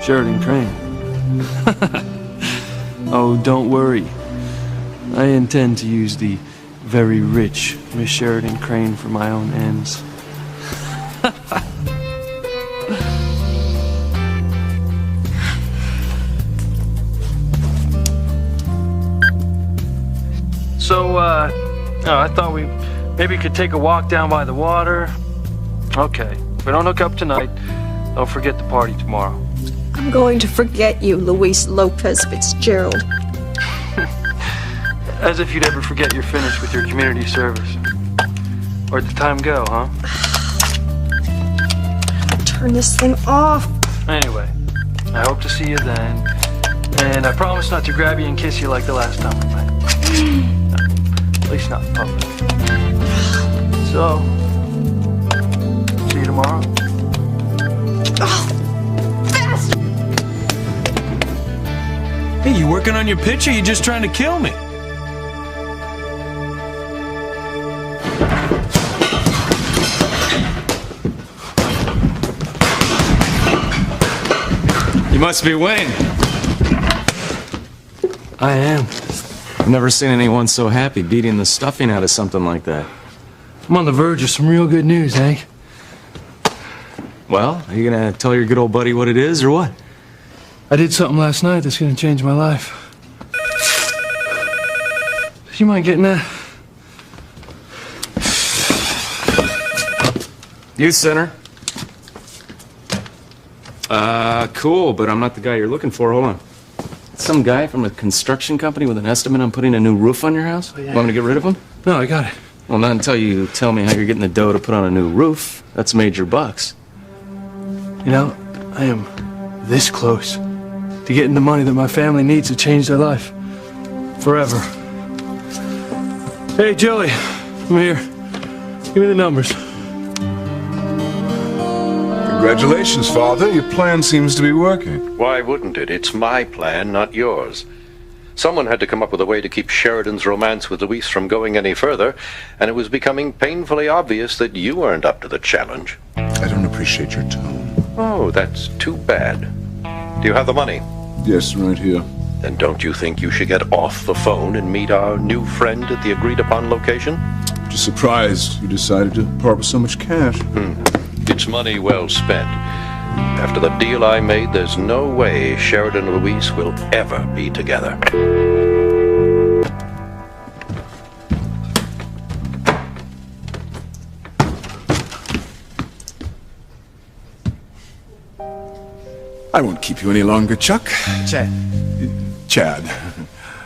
Sheridan Crane. Oh, don't worry. I intend to use the very rich Miss Sheridan Crane for my own ends. So, I thought we maybe could take a walk down by the water. Okay, if we don't hook up tonight, don't forget the party tomorrow. I'm going to forget you, Luis Lopez Fitzgerald. As if you'd ever forget you're finished with your community service. Where'd the time go, huh? Turn this thing off. Anyway, I hope to see you then. And I promise not to grab you and kiss you like the last time we met. At least not in public. So, see you tomorrow. Oh, fast! Hey, you working on your pitch or you just trying to kill me? You must be Wayne. I am. I've never seen anyone so happy beating the stuffing out of something like that. I'm on the verge of some real good news, Hank. Well, are you gonna tell your good old buddy what it is, or what? I did something last night that's gonna change my life. Do you mind getting that? Youth Center. Cool, but I'm not the guy you're looking for. Hold on. Some guy from a construction company with an estimate on putting a new roof on your house? Oh, yeah. Want me to get rid of him? No, I got it. Well, not until you tell me how you're getting the dough to put on a new roof. That's major bucks. You know, I am this close to getting the money that my family needs to change their life. Forever. Hey, Joey, come here. Give me the numbers. Congratulations, Father. Your plan seems to be working. Why wouldn't it? It's my plan, not yours. Someone had to come up with a way to keep Sheridan's romance with Luis from going any further, and it was becoming painfully obvious that you weren't up to the challenge. I don't appreciate your tone. Oh, that's too bad. Do you have the money? Yes, right here. Then don't you think you should get off the phone and meet our new friend at the agreed-upon location? Just surprised you decided to part with so much cash. It's money well spent. After the deal I made, there's no way Sheridan and Luis will ever be together. I won't keep you any longer, Chuck. Chad. Chad.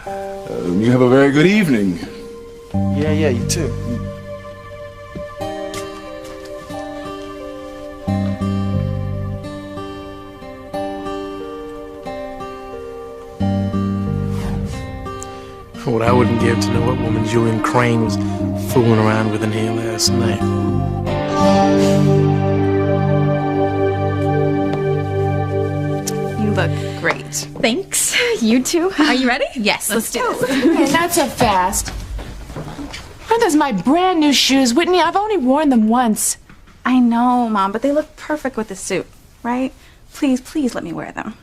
You have a very good evening. Yeah, you too. What I wouldn't give to know what woman Julian Crane was fooling around with in here last night. You look great. Thanks. You too. Are you ready? Yes, let's do this. Okay, not so fast. Aren't those my brand new shoes, Whitney? I've only worn them once. I know, Mom, but they look perfect with the suit, right? Please, please let me wear them.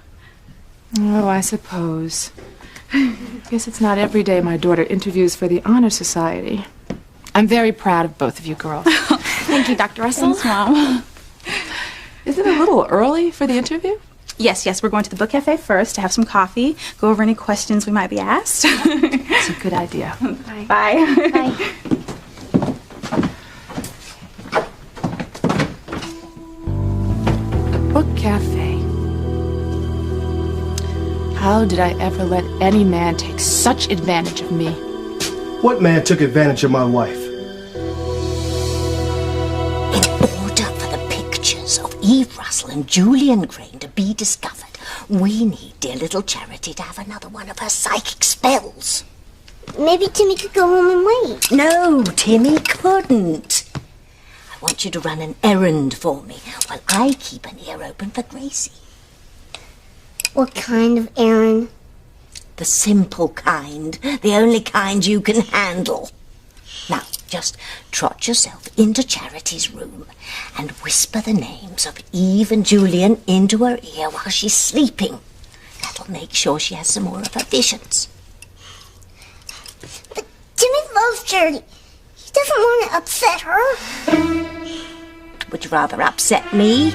Oh, I suppose. Guess it's not every day my daughter interviews for the Honor Society. I'm very proud of both of you girls. Thank you, Dr. Russell. Thanks, Mom. Is it a little early for the interview? Yes, we're going to the book cafe first to have some coffee, go over any questions we might be asked. It's a good idea. Bye. Bye. Book cafe. How did I ever let any man take such advantage of me? What man took advantage of my wife? In order for the pictures of Eve Russell and Julian Crane to be discovered, we need dear little Charity to have another one of her psychic spells. Maybe Timmy could go home and wait. No, Timmy couldn't. I want you to run an errand for me while I keep an ear open for Gracie. What kind of errand? The simple kind. The only kind you can handle. Now, Just trot yourself into Charity's room and whisper the names of Eve and Julian into her ear while she's sleeping. That'll make sure she has some more of her visions. But Timmy loves Charity. He doesn't want to upset her. Would you rather upset me?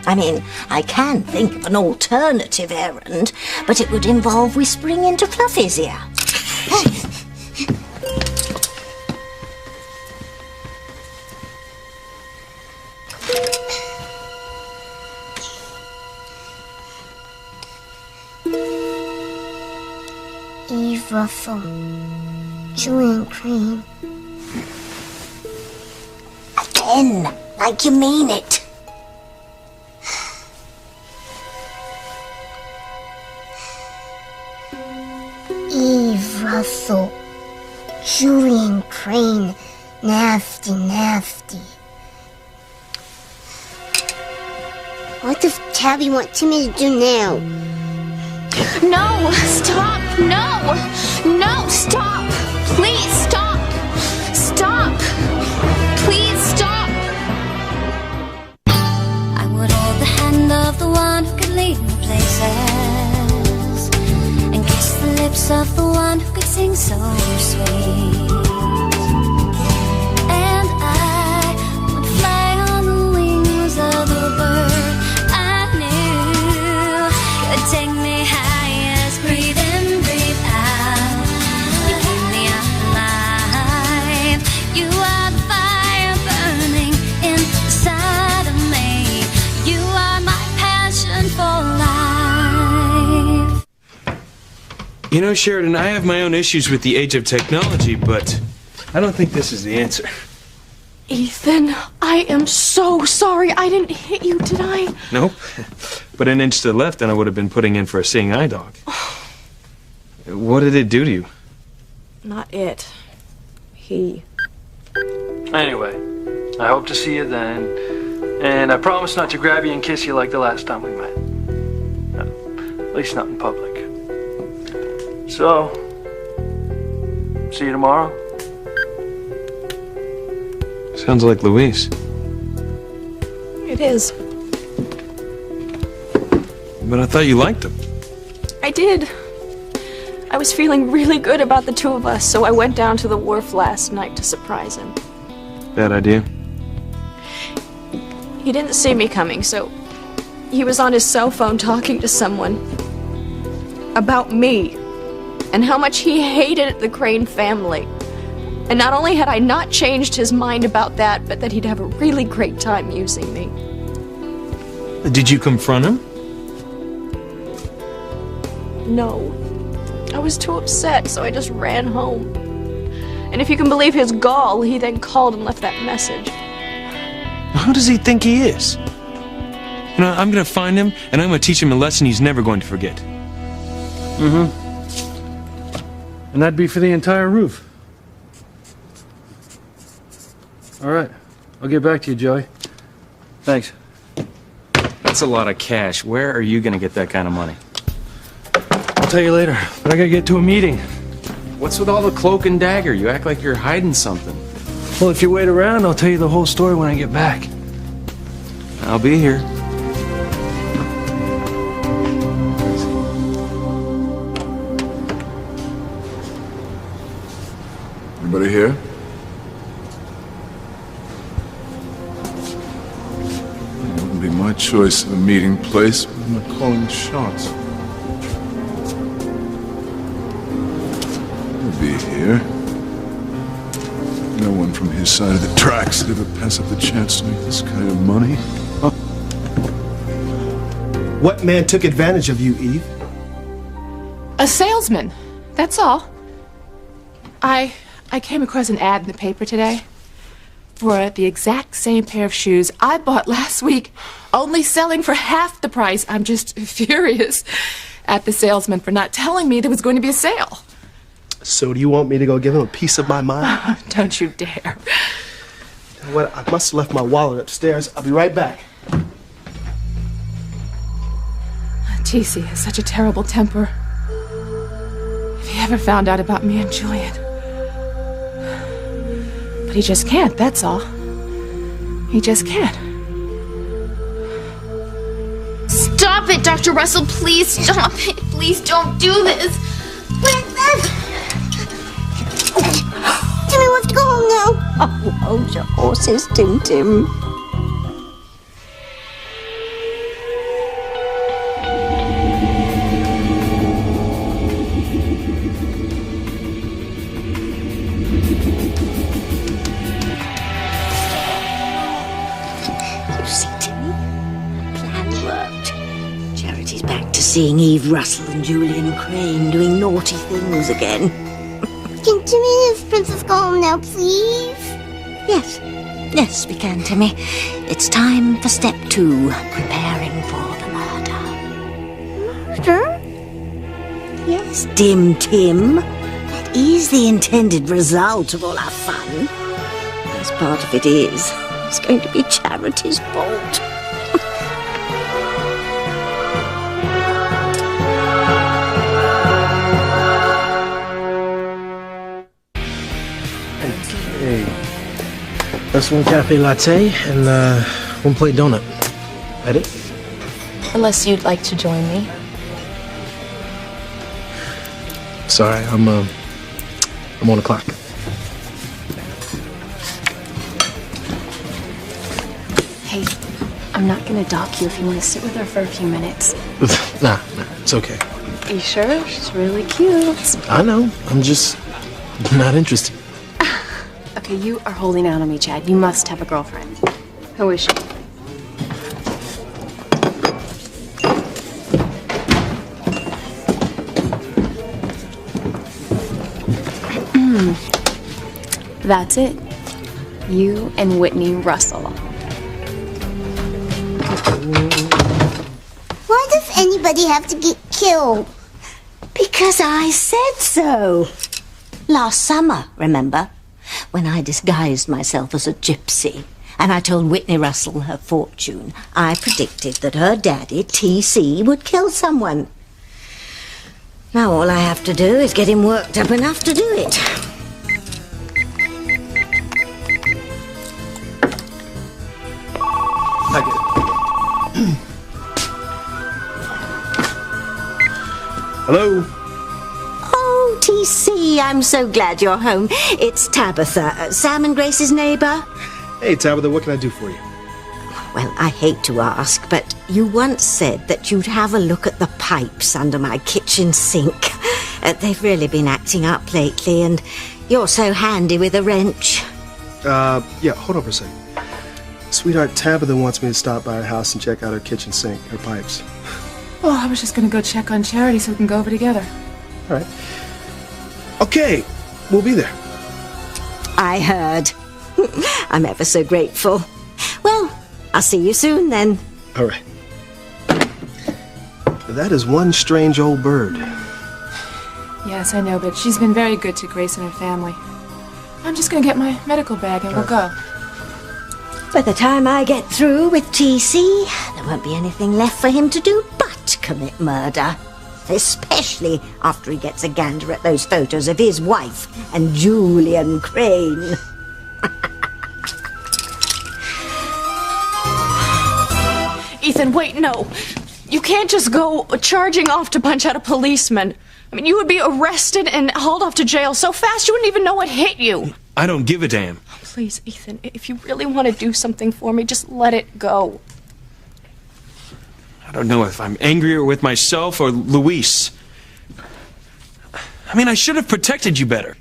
I mean, I can think of an alternative errand, but it would involve whispering into Fluffy's ear. Eve Russell. Julian Crane. Again, like you mean it. Eve Russell. Julian Crane. Nasty, nasty. What does Tabby want Timmy to do now? No! Stop! No! No! Stop! Please stop! Stop! Please stop! I would hold the hand of the one who could lead me places, and kiss the lips of the one who could sing so sweet. And I would fly on the wings of a bird I knew could take me high as breathe in, breathe out. You keep me alive. You are the fire burning inside of me. You are my passion for life. You know, Sheridan, I have my own issues with the age of technology, but I don't think this is the answer. Ethan, I am so sorry. I didn't hit you, did I? Nope. But an inch to the left and I would have been putting in for a seeing eye dog. What did it do to you? Not it. He. Anyway, I hope to see you then. And I promise not to grab you and kiss you like the last time we met. No, at least not in public. So, see you tomorrow. Sounds like Luis. It is. But I thought you liked him. I did. I was feeling really good about the two of us, so I went down to the wharf last night to surprise him. Bad idea. He didn't see me coming, so he was on his cell phone talking to someone about me and how much he hated the Crane family. And not only had I not changed his mind about that, but that he'd have a really great time using me. Did you confront him? No. I was too upset, so I just ran home. And if you can believe his gall, he then called and left that message. How does he think he is? You know, I'm gonna find him, and I'm gonna teach him a lesson he's never going to forget. Mm-hmm. And that'd be for the entire roof. All right. I'll get back to you, Joey. Thanks. That's a lot of cash. Where are you gonna get that kind of money? I'll tell you later, but I gotta get to a meeting. What's with all the cloak and dagger? You act like you're hiding something. Well, if you wait around, I'll tell you the whole story when I get back. I'll be here. Anybody here? It wouldn't be my choice of a meeting place, but I'm not calling the shots. He'll be here. No one from his side of the tracks would ever pass up the chance to make this kind of money. What man took advantage of you, Eve? A salesman. That's all. I came across an ad in the paper today for the exact same pair of shoes I bought last week, only selling for half the price. I'm just furious at the salesman for not telling me there was going to be a sale. So do you want me to go give him a piece of my mind? Don't you dare. You know what? I must have left my wallet upstairs. I'll be right back. T.C. has such a terrible temper. If he ever found out about me and Julian, But he just can't, that's all. He just can't. Stop it, Dr. Russell. Please stop it. Please don't do this. Timmy wants to go home now. Oh, hold your horses, Tim Tim. You see, Timmy? Plan worked. Charity's back to seeing Eve Russell and Julian Crane doing naughty things again. Can Timmy and his princess go home now, please? Yes. Yes, we can, Timmy. It's time for step 2, preparing for the murder. Murder? Yes, Dim Tim. That is the intended result of all our fun. As part of it is, it's going to be Charity's fault. Hey. That's one cafe latte and one plate donut. That it? Unless you'd like to join me. Sorry, I'm on the clock. Hey, I'm not gonna dock you if you want to sit with her for a few minutes. Nah, it's okay. You sure? She's really cute. I know. I'm just not interested. Okay, you are holding out on me, Chad. You must have a girlfriend. Who is she? That's it. You and Whitney Russell. Why does anybody have to get killed? Because I said so. Last summer, remember? When I disguised myself as a gypsy and I told Whitney Russell her fortune, I predicted that her daddy, T.C., would kill someone. Now all I have to do is get him worked up enough to do it. I get it. Hello? Oh, T.C., I'm so glad you're home. It's Tabitha, Sam and Grace's neighbor. Hey, Tabitha, what can I do for you? Well, I hate to ask, but you once said that you'd have a look at the pipes under my kitchen sink. They've really been acting up lately, and you're so handy with a wrench. Yeah, hold on for a second. Sweetheart, Tabitha wants me to stop by her house and check out her kitchen sink, her pipes. Oh, I was just gonna go check on Charity so we can go over together. All right. Okay, we'll be there. I heard. I'm ever so grateful. Well, I'll see you soon then. All right. That is one strange old bird. Yes, I know, but she's been very good to Grace and her family. I'm just gonna get my medical bag and we'll go. By the time I get through with T.C., there won't be anything left for him to do but commit murder. Especially after he gets a gander at those photos of his wife and Julian Crane. Ethan, wait, no. You can't just go charging off to punch out a policeman. I mean, you would be arrested and hauled off to jail so fast you wouldn't even know what hit you. I don't give a damn. Please, Ethan, if you really want to do something for me, just let it go. I don't know if I'm angrier with myself or Luis. I mean, I should have protected you better.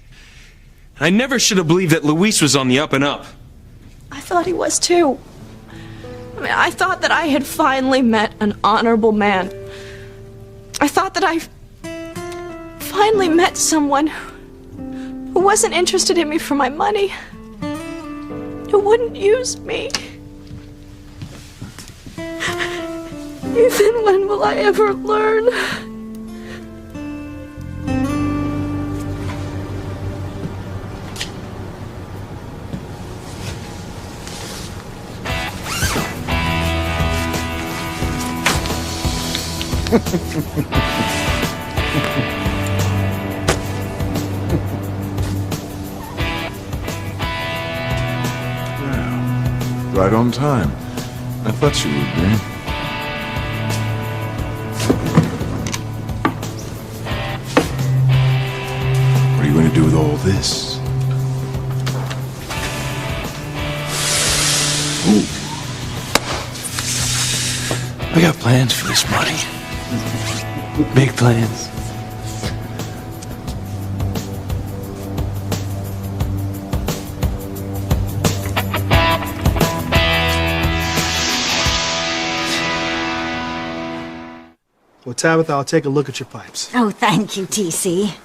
I never should have believed that Luis was on the up and up. I thought he was too. I mean, I thought that I had finally met an honorable man. I thought that I finally met someone who wasn't interested in me for my money, who wouldn't use me. Ethan, when will I ever learn? Right on time. I thought you would be. What are you going to do with all this? Ooh. I got plans for this money. Big plans. Well, Tabitha, I'll take a look at your pipes. Oh, thank you, TC.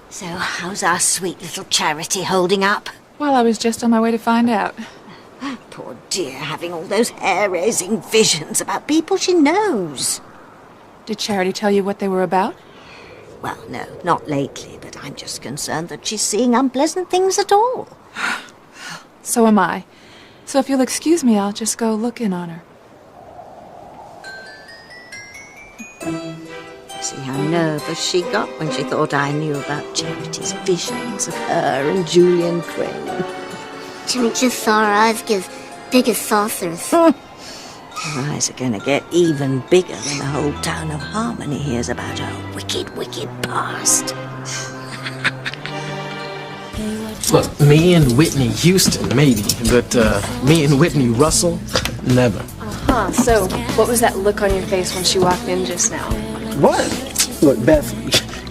So, how's our sweet little Charity holding up? Well, I was just on my way to find out. Poor dear, having all those hair-raising visions about people she knows. Did Charity tell you what they were about? Well, no, not lately, but I'm just concerned that she's seeing unpleasant things at all. So am I. So if you'll excuse me, I'll just go look in on her. See how nervous she got when she thought I knew about Charity's visions of her and Julian Crane. Jimmy just saw her eyes get as big as saucers. Her eyes are gonna get even bigger when the whole town of Harmony hears about her wicked, wicked past. Look, me and Whitney Houston, maybe, but me and Whitney Russell, never. Huh, so what was that look on your face when she walked in just now? What? Look, Beth,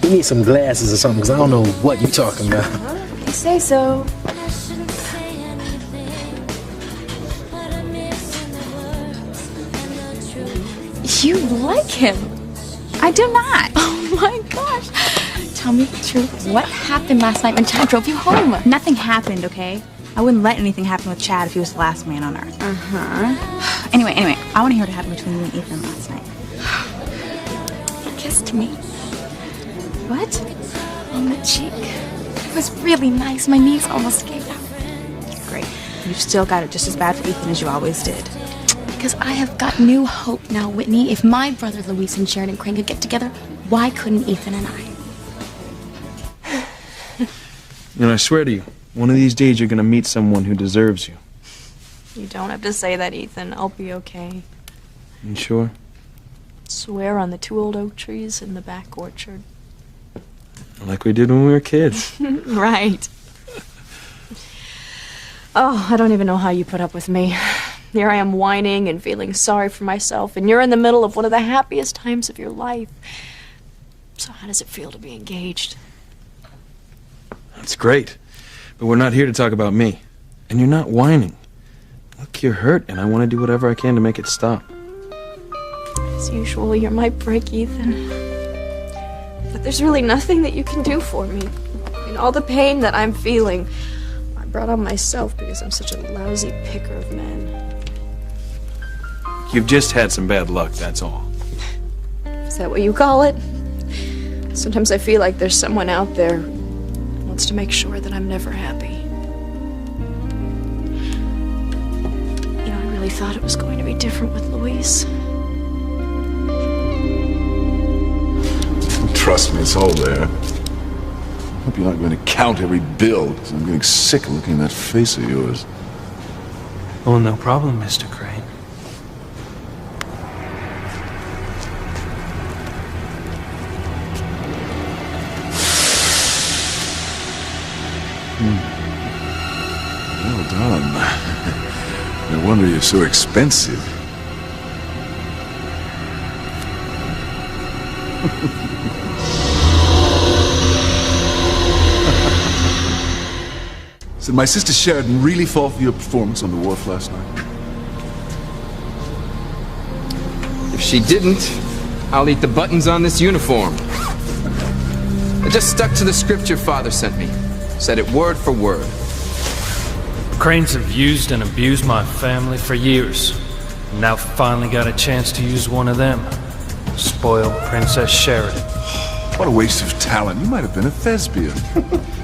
you need some glasses or something, because I don't know what you're talking about. If you say so. You like him. I do not. Oh my gosh. Tell me the truth. What happened last night when Chad drove you home? Nothing happened, okay? I wouldn't let anything happen with Chad if he was the last man on earth. Uh-huh. Anyway, I want to hear what happened between you and Ethan last night. He kissed me. What? On the cheek. It was really nice. My knees almost gave out. Great. You still got it just as bad for Ethan as you always did. Because I have got new hope now, Whitney. If my brother Luis and Sheridan Crane could get together, why couldn't Ethan and I? And I swear to you, one of these days you're gonna meet someone who deserves you. You don't have to say that, Ethan. I'll be okay. You sure? Swear on the 2 old oak trees in the back orchard. Like we did when we were kids. Right. Oh, I don't even know how you put up with me. Here I am whining and feeling sorry for myself, and you're in the middle of one of the happiest times of your life. So how does it feel to be engaged? That's great. But we're not here to talk about me. And you're not whining. Look, you're hurt, and I want to do whatever I can to make it stop. As usual, you're my break, Ethan. But there's really nothing that you can do for me. And all the pain that I'm feeling, I brought on myself because I'm such a lousy picker of men. You've just had some bad luck, that's all. Is that what you call it? Sometimes I feel like there's someone out there who wants to make sure that I'm never happy. You know, I really thought it was going to be different with Luis. Trust me, it's all there. I hope you're not going to count every bill, because I'm getting sick of looking at that face of yours. Oh, no problem, Mr. Crane. Well done. No wonder you're so expensive. So did my sister Sheridan really fall for your performance on the wharf last night? If she didn't, I'll eat the buttons on this uniform. I just stuck to the script your father sent me. Said it word for word. Cranes have used and abused my family for years. Now finally got a chance to use one of them. Spoil Princess Sheridan. What a waste of talent. You might have been a thespian.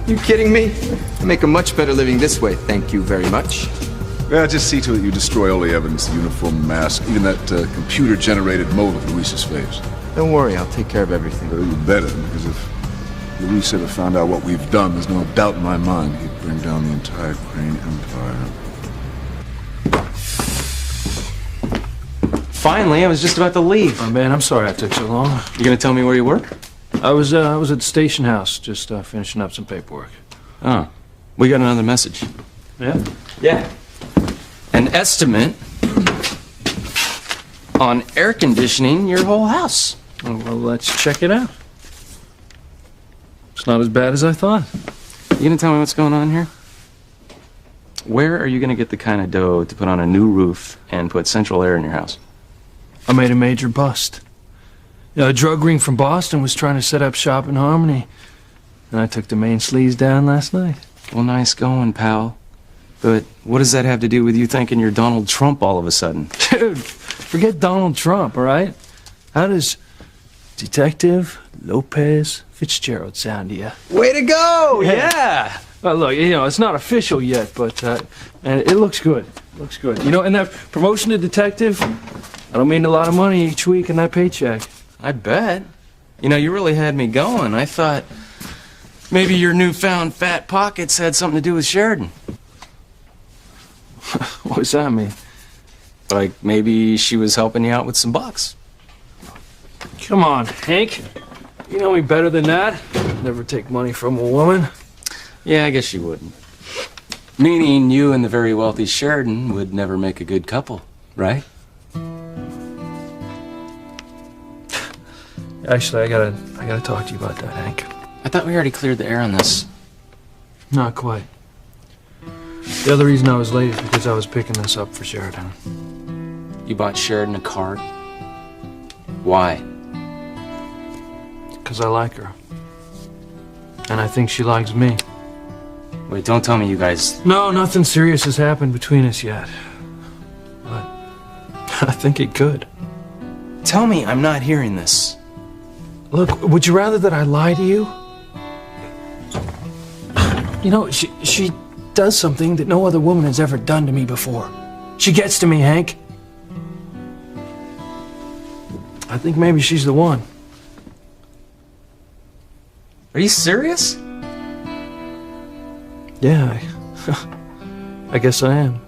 You kidding me? I make a much better living this way, thank you very much. Well, just see to it you destroy all the evidence, the uniform, mask, even that computer-generated mold of Luis's face. Don't worry, I'll take care of everything. Well, you better, because if Luis ever found out what we've done, there's no doubt in my mind he'd bring down the entire Crane Empire. Finally, I was just about to leave. Oh, man, I'm sorry I took so long. You gonna tell me where you work? I was at the station house, just finishing up some paperwork. Oh, we got another message. Yeah? Yeah. An estimate on air conditioning your whole house. Oh, well, let's check it out. It's not as bad as I thought. You gonna tell me what's going on here? Where are you gonna get the kind of dough to put on a new roof and put central air in your house? I made a major bust. A drug ring from Boston was trying to set up shop in Harmony, and I took the main sleaze down last night. Well, nice going, pal. But what does that have to do with you thinking you're Donald Trump all of a sudden? Dude, forget Donald Trump, all right? How does Detective Lopez Fitzgerald sound to you? Way to go! Yeah! Well, look, it's not official yet, but and it looks good. It looks good. And that promotion to detective, I don't mean a lot of money each week in that paycheck. I bet. You really had me going. I thought maybe your newfound fat pockets had something to do with Sheridan. What does that mean? Like maybe she was helping you out with some bucks. Come on, Hank. You know me better than that. Never take money from a woman. Yeah, I guess she wouldn't. Meaning you and the very wealthy Sheridan would never make a good couple, right? Actually, I gotta talk to you about that, Hank. I thought we already cleared the air on this. Not quite. The other reason I was late is because I was picking this up for Sheridan. You bought Sheridan a card? Why? Because I like her. And I think she likes me. Wait, don't tell me you guys... No, nothing serious has happened between us yet. But I think it could. Tell me I'm not hearing this. Look, would you rather that I lie to you? She does something that no other woman has ever done to me before. She gets to me, Hank. I think maybe she's the one. Are you serious? Yeah, I guess I am.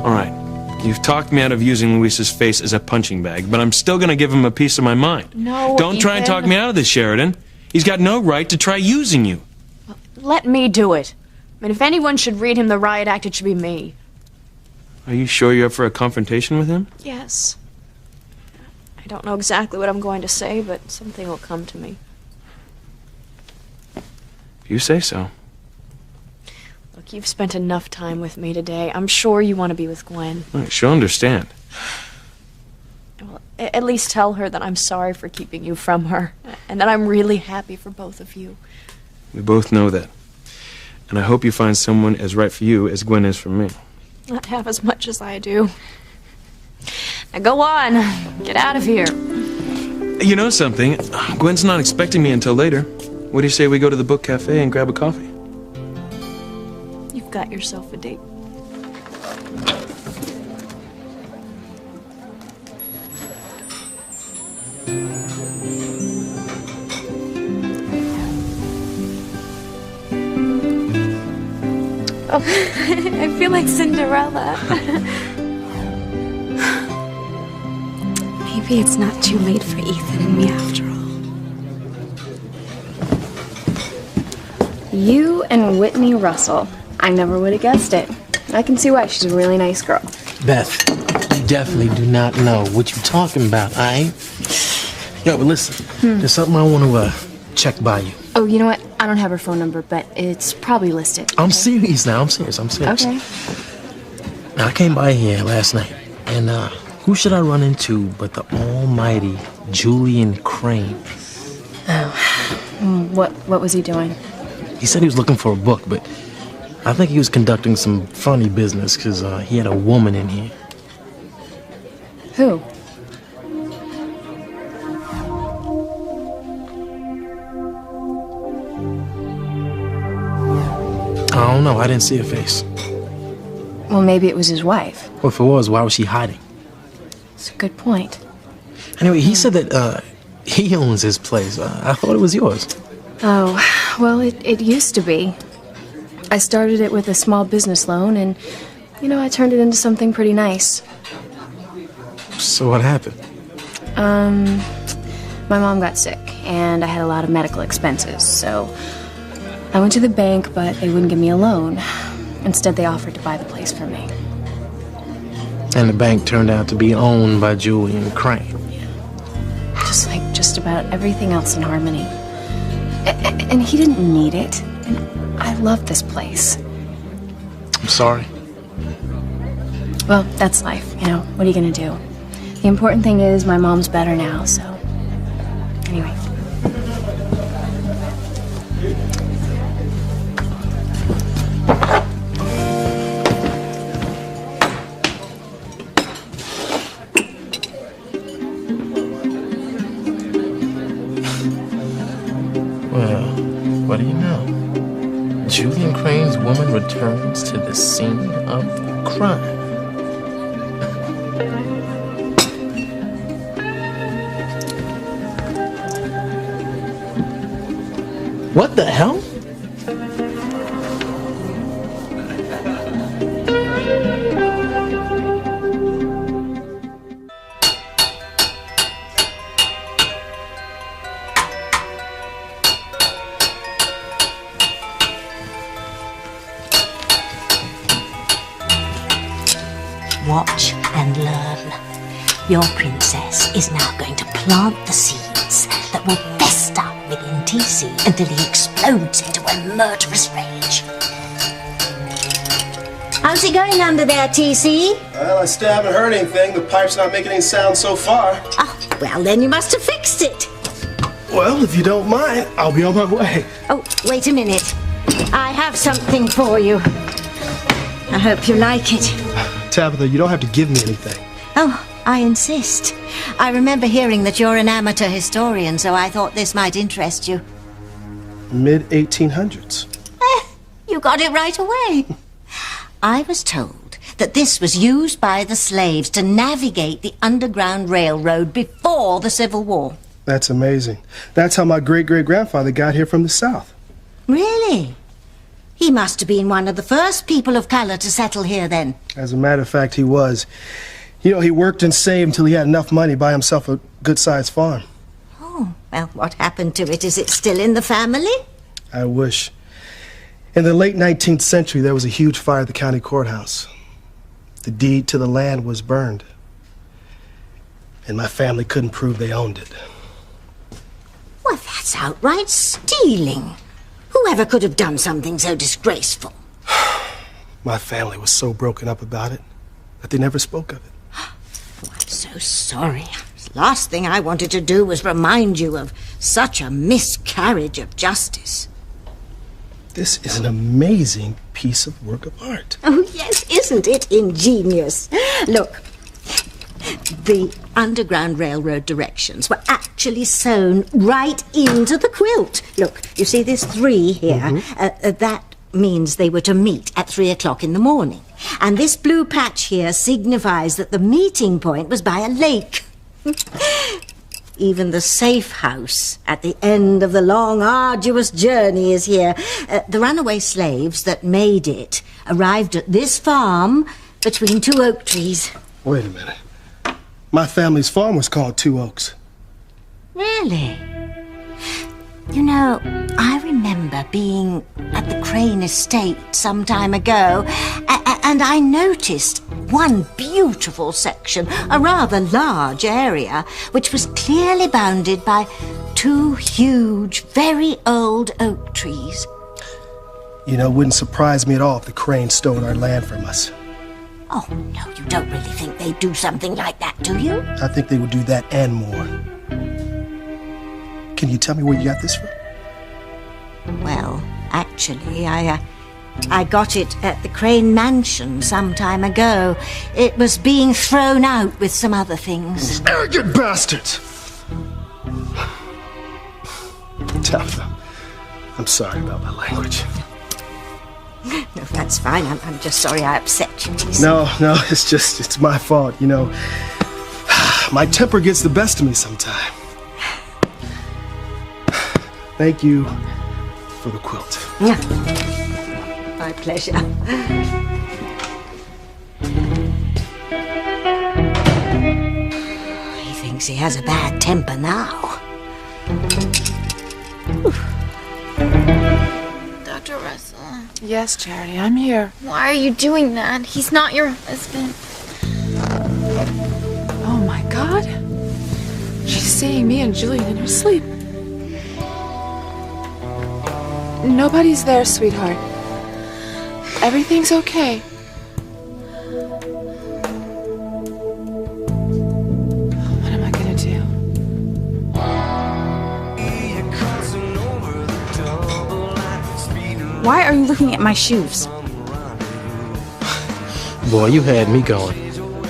All right. You've talked me out of using Luis's face as a punching bag, but I'm still gonna give him a piece of my mind. No, Don't try and Ethan. talk me out of this, Sheridan. He's got no right to try using you. Let me do it. I mean, if anyone should read him the riot act, it should be me. Are you sure you're up for a confrontation with him? Yes. I don't know exactly what I'm going to say, but something will come to me. If you say so. Look, you've spent enough time with me today. I'm sure you want to be with Gwen. She'll understand. Well, at least tell her that I'm sorry for keeping you from her, and that I'm really happy for both of you. We both know that. And I hope you find someone as right for you as Gwen is for me. Not half as much as I do. Now go on. Get out of here. You know something? Gwen's not expecting me until later. What do you say we go to the book cafe and grab a coffee? You've got yourself a date. Oh, I feel like Cinderella. Maybe it's not too late for Ethan and me after all. You and Whitney Russell. I never would have guessed it. I can see why. She's a really nice girl. Beth, you definitely do not know what you're talking about, alright? Yo, but listen, there's something I want to check by you. Oh, you know what? I don't have her phone number, but it's probably listed. I'm serious now. I'm serious. Okay. Now, I came by here last night, and who should I run into but the almighty Julian Crane? Oh, what was he doing? He said he was looking for a book, but I think he was conducting some funny business because he had a woman in here. Who? I don't know. I didn't see her face. Well, maybe it was his wife. Well, if it was, why was she hiding? It's a good point. Anyway, he said that he owns his place. I thought it was yours. Oh, well, it used to be. I started it with a small business loan, and, I turned it into something pretty nice. So what happened? My mom got sick, and I had a lot of medical expenses, so I went to the bank, but they wouldn't give me a loan. Instead, they offered to buy the place for me. And the bank turned out to be owned by Julian Crane. Just like just about everything else in Harmony. And he didn't need it. And I love this place. I'm sorry. Well, that's life, What are you gonna do? The important thing is my mom's better now, so... Anyway. Well, what do you know? Julian Crane's woman returns to the scene of the crime. What the hell? Watch and learn. Your princess is now going to plant the seeds that will fester within TC until he explodes into a murderous rage. How's it going under there, TC? Well, I still haven't heard anything. The pipe's not making any sound so far. Oh, well, then you must have fixed it. Well, if you don't mind, I'll be on my way. Oh, wait a minute. I have something for you. I hope you like it. Tabitha, you don't have to give me anything. Oh, I insist. I remember hearing that you're an amateur historian, so I thought this might interest you. Mid-1800s. You got it right away. I was told that this was used by the slaves to navigate the Underground Railroad before the Civil War. That's amazing. That's how my great-great-grandfather got here from the South. Really? He must have been one of the first people of color to settle here then. As a matter of fact, he was. He worked and saved until he had enough money to buy himself a good-sized farm. Oh, well, what happened to it? Is it still in the family? I wish. In the late 19th century, there was a huge fire at the county courthouse. The deed to the land was burned. And my family couldn't prove they owned it. Well, that's outright stealing. Whoever could have done something so disgraceful? My family was so broken up about it that they never spoke of it. Oh, I'm so sorry. The last thing I wanted to do was remind you of such a miscarriage of justice. This is an amazing piece of work of art. Oh, yes, isn't it ingenious? Look, the Underground Railroad directions were actually sewn right into the quilt. Look, you see this 3 here? That means they were to meet at 3 o'clock in the morning. And this blue patch here signifies that the meeting point was by a lake. Even the safe house at the end of the long, arduous journey is here. The runaway slaves that made it arrived at this farm between 2 oak trees. Wait a minute. My family's farm was called Two Oaks. Really? You know, I remember being at the Crane estate some time ago, and I noticed one beautiful section, a rather large area, which was clearly bounded by 2 huge, very old oak trees. It wouldn't surprise me at all if the Cranes stole our land from us. Oh, no, you don't really think they'd do something like that, do you? I think they would do that and more. Can you tell me where you got this from? Well, actually, I got it at the Crane Mansion some time ago. It was being thrown out with some other things. Arrogant bastards! Tabitha, I'm sorry about my language. No, that's fine. I'm just sorry I upset you. No, it's my fault, My temper gets the best of me sometime. Thank you for the quilt. Yeah. My pleasure. He thinks he has a bad temper now. Dr. Russell. Yes, Charity, I'm here. Why are you doing that? He's not your husband. Oh my God. She's seeing me and Julian in her sleep. Nobody's there, sweetheart. Everything's okay. What am I gonna do? Why are you looking at my shoes? Boy, you had me going.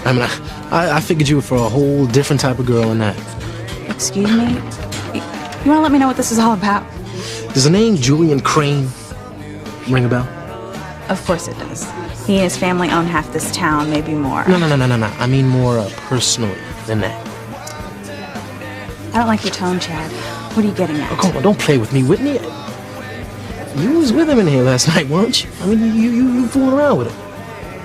I mean, I figured you were for a whole different type of girl than that. Excuse me? You wanna let me know what this is all about? Does the name Julian Crane ring a bell? Of course it does. He and his family own half this town, maybe more. No. I mean more personally than that. I don't like your tone, Chad. What are you getting at? Oh, come on, don't play with me, Whitney. You was with him in here last night, weren't you? I mean, you fooling around with him.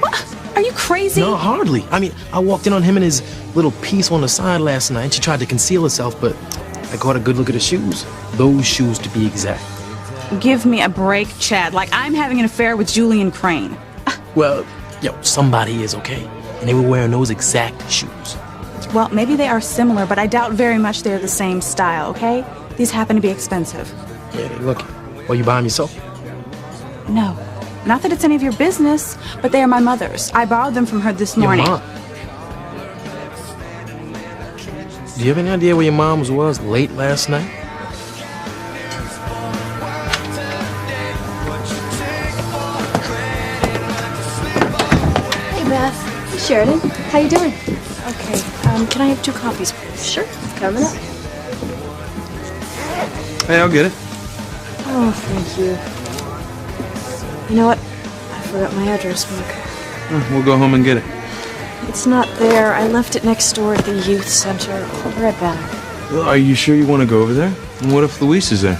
What? Are you crazy? No, hardly. I mean, I walked in on him and his little piece on the side last night. She tried to conceal herself, but I caught a good look at his shoes. Those shoes, to be exact. Give me a break, Chad. Like I'm having an affair with Julian Crane. Well, somebody is, okay? And they were wearing those exact shoes. Well, maybe they are similar, but I doubt very much they're the same style, okay? These happen to be expensive. Yeah, they look. Well, you buy them yourself? No. Not that it's any of your business, but they are my mother's. I borrowed them from her this morning. Your mom? Do you have any idea where your mom was late last night? Hey, Beth. Hey, Sheridan. How you doing? Okay, can I have 2 coffees, please? Sure. Coming up. Hey, I'll get it. Oh, thank you. You know what? I forgot my address book. We'll go home and get it. It's not there. I left it next door at the youth center. I'll be right back. Well, are you sure you want to go over there? And what if Luis is there?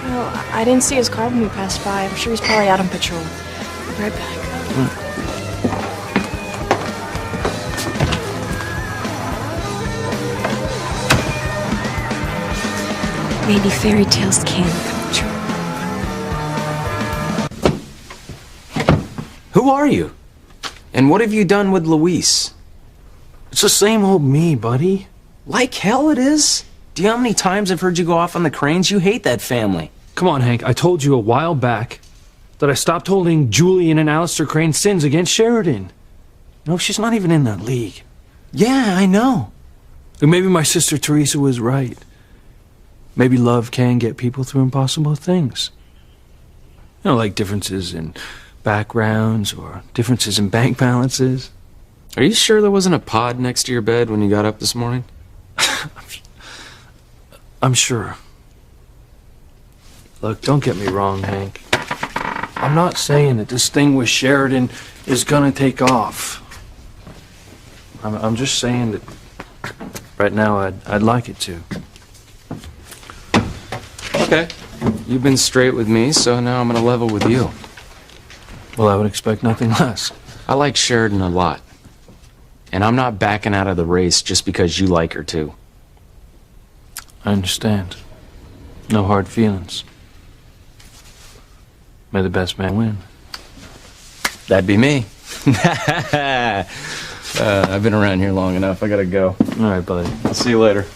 Well, I didn't see his car when we passed by. I'm sure he's probably out on patrol. I'll be right back. Maybe fairy tales can come true. Who are you? And what have you done with Luis? It's the same old me, buddy. Like hell it is. Do you know how many times I've heard you go off on the Cranes? You hate that family. Come on, Hank. I told you a while back that I stopped holding Julian and Alistair Crane's sins against Sheridan. You know, she's not even in that league. Yeah, I know. And maybe my sister Teresa was right. Maybe love can get people through impossible things. You know, like differences in backgrounds or differences in bank balances. Are you sure there wasn't a pod next to your bed when you got up this morning? I'm sure. Look, don't get me wrong, Hank. I'm not saying that this thing with Sheridan is gonna take off. I'm just saying that right now I'd like it to. Okay. You've been straight with me, so now I'm gonna level with you. Well, I would expect nothing less. I like Sheridan a lot. And I'm not backing out of the race just because you like her too. I understand. No hard feelings. May the best man win. That'd be me. I've been around here long enough. I gotta go. All right, buddy. I'll see you later.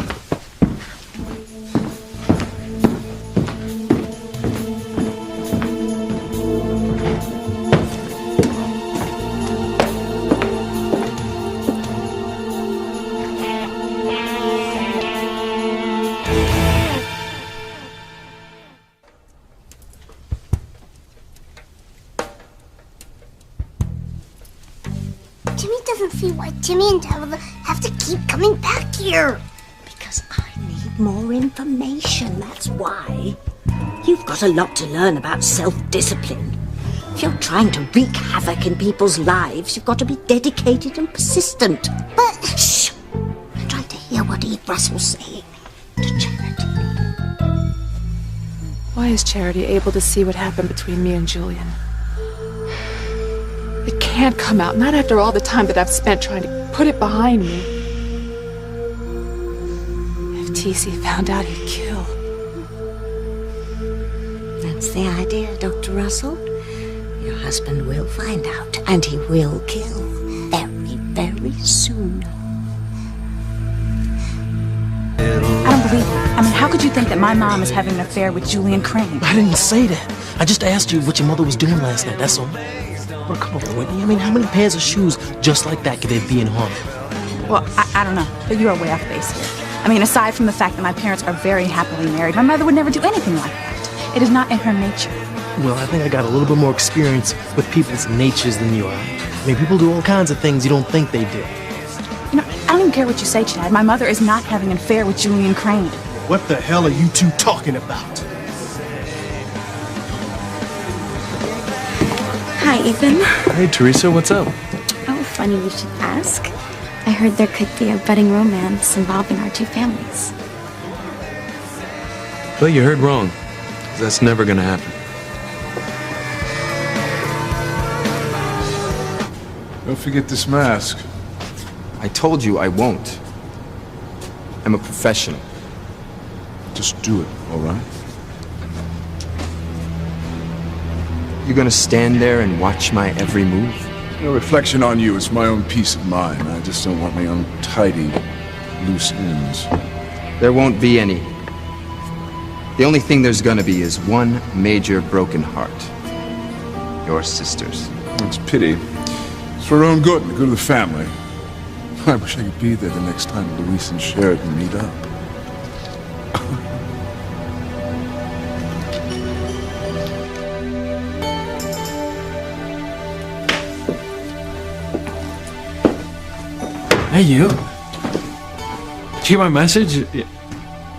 Timmy doesn't see why Timmy and Tabitha have to keep coming back here. Because I need more information, that's why. You've got a lot to learn about self-discipline. If you're trying to wreak havoc in people's lives, you've got to be dedicated and persistent. But, shh! I'm trying to hear what Eve Russell's saying. To Charity. Why is Charity able to see what happened between me and Julian? can't come out, not after all the time that I've spent trying to put it behind me. If TC found out, he'd kill. That's the idea, Dr. Russell. Your husband will find out, and he will kill very, very soon. I don't believe you. I mean, how could you think that my mom is having an affair with Julian Crane? I didn't say that. I just asked you what your mother was doing last night, that's all. Well, come on, Whitney. I mean, how many pairs of shoes just like that could there be in Harlem? Well, I don't know, but you are way off base here. I mean, aside from the fact that my parents are very happily married, my mother would never do anything like that. It is not in her nature. Well, I think I got a little bit more experience with people's natures than you are. I mean, people do all kinds of things you don't think they do. You know, I don't even care what you say, Chad. My mother is not having an affair with Julian Crane. What the hell are you two talking about? Hi, Ethan. Hey, Teresa, what's up? Oh, funny you should ask. I heard there could be a budding romance involving our two families. Well, you heard wrong. That's never gonna happen. Don't forget this mask. I told you I won't. I'm a professional. Just do it, all right? You gonna stand there and watch my every move? No reflection on you. It's my own peace of mind. I just don't want my untidy, loose ends. There won't be any. The only thing there's gonna be is one major broken heart. Your sister's. It's a pity. It's for her own good and the good of the family. I wish I could be there the next time Luis and Sheridan meet up. Hey, you. Did you get my message?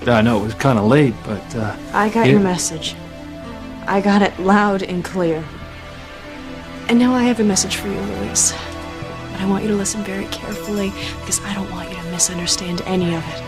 I know it was kind of late, but, I got your message. I got it loud and clear. And now I have a message for you, Luis. But I want you to listen very carefully, because I don't want you to misunderstand any of it.